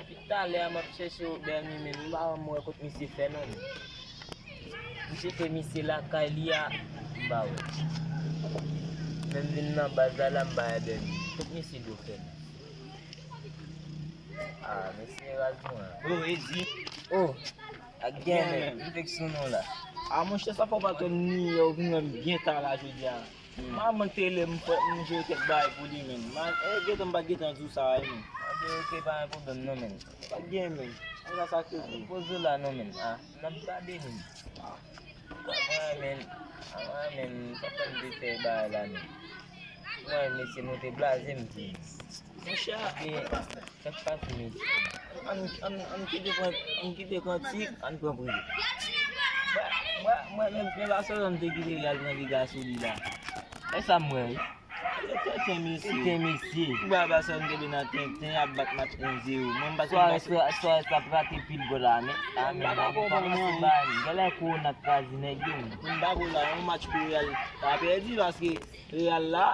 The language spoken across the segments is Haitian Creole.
Epi talè a map chèche ou ben mi men, mba mwen kote misi fè non. Misi te misi la kay li a mba wè. Men vin nan bazala mba e ben. Kote misi do fè. Ah, misi razon. Oh, Ezi. Oh, again men, infeksyon nou la. Mwen chè sa fò paton ni yo vin men bien tan la jodi a. Mwen tele mwen jè tek bay pou li men. Getan ba getan zou sa men. Ade ok pa yon problem nou men. Pa gen men. An la sa ke zi. Pozo la nou men, ah. Nan bade men. Awa men, patan de fe bay la men. Mwen mesi nou te blaze mti. Mwen chè Chak pa si mesi. an kite konti, an kompri. Mwen la sò an te kite gal nan liga sou li la. E sa mwen? Ten mesi. Mwen Ba son te be nan ten a bat match 1-0. Mwen ba So sa prate pil gola men. Amen, Mwen pa mwen ban. Gala ko na kazi na yon. Mwen ba go la, yon match pou Real. Ta perdi paske Real la,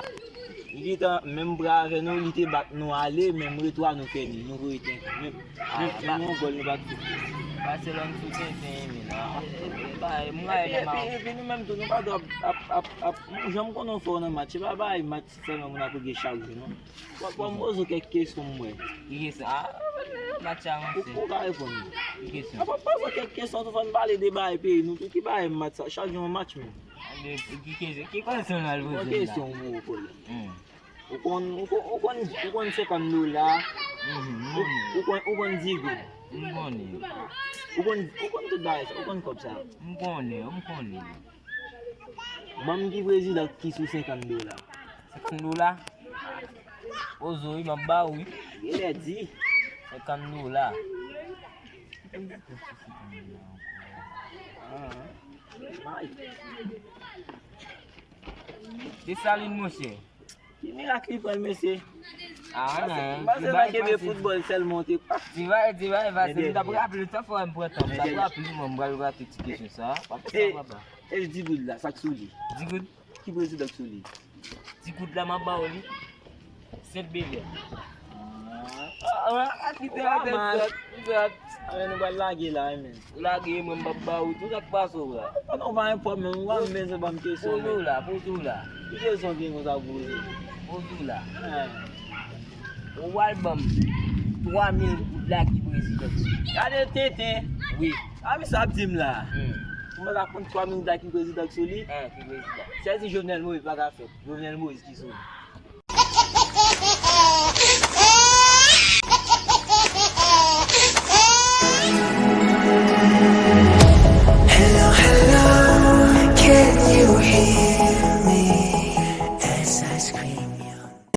il était même brave nous, il était bat nous aller, même retour nous fait nous reten. Même nous gol nous bat. Barcelone soutien c'est aimé là. Et puis nous même nous pas j'aime qu'on fait un match, pas match seulement on a pour chaque jour non. Pour moi j'ai quelques questions moi. Yes, match à Pour pas répondre. question. Pas quelques questions on va parler débat et puis nous qui pas match chaque jour un match même. Qui concerne la Question moi pour. Ou kon $50 ou kon 10 goud. Ou kon tout bagay sa, ou kon kop sa. Mkone. Mam ki prezident ki sou $50. $50? Ozo yi maba oui. Il a dit. $50. Ti salin monshe. Ki miracle pour monsieur. Non. Parce que le football seulement t'es pas. Tu vas, c'est d'abord appeler ça faut un important. Ça va appeler mon bras va te tirer sur ça. Et 10 goud là, ça sous lui. 10 gouttes. Qui président sous lui? 10 gouttes là maba oli. 7 billions. Nous va laguer là même. Laguer mon baba ou tout ça passe là. On va un problème, on va mettre ça question. Pour là. Ils sont bien comme ça poser. Pour là. Au album 3000 gouttes là qui président. Regardez Tété. Oui. Ah mais ça dit là. On va prendre 3000 gouttes qui président sur lui. Qui président. C'est si Jovenel Moïse pas faire. Jovenel Moïse qui sont.